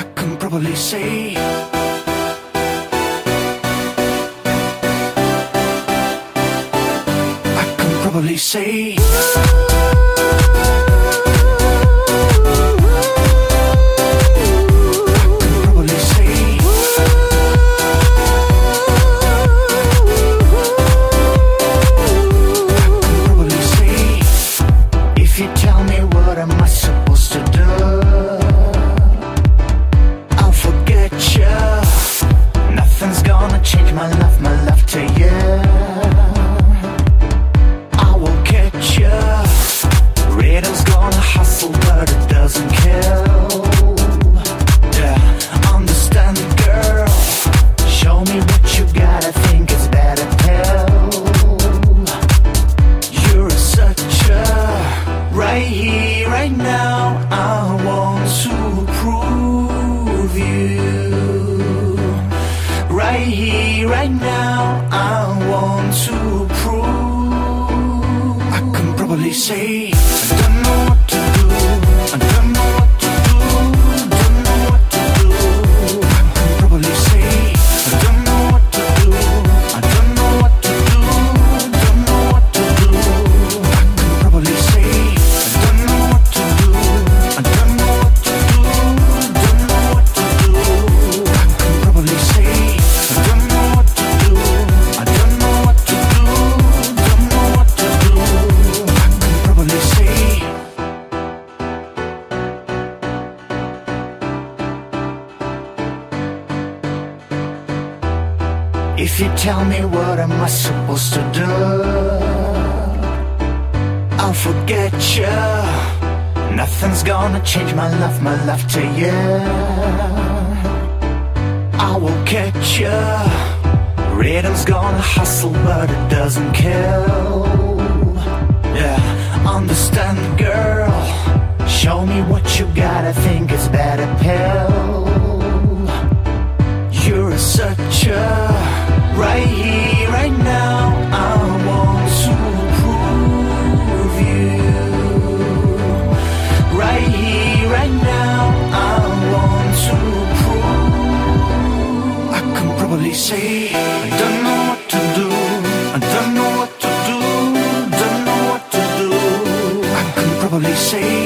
I can probably say. I can probably say. Change my love to you. I will catch you. Rhythm's gonna hustle, but it doesn't kill. Yeah, understand it, girl. Show me what you got. I think it's better pill. You're such a right here, right now. I want to prove you. Right here, right now, I want to prove. I can probably say, I don't know what to do. I don't know what to do. Don't know what to do. I can probably say, I don't know what to do. I don't know what to do. Don't know what to do. I can probably say, I don't know what to do. I don't know what to do. Don't know what to do. I can probably say. If you tell me what am I supposed to do, I'll forget you. Nothing's gonna change my love to you. I will catch you. Rhythm's gonna hustle, but it doesn't kill. Yeah, understand, girl. Show me what you got. I think it's better pill. You're such a right here, right now. I want to prove you. Right here, right now. I want to prove. I can probably say, I don't know what to do. I don't know what to do. Don't know what to do. I can probably say.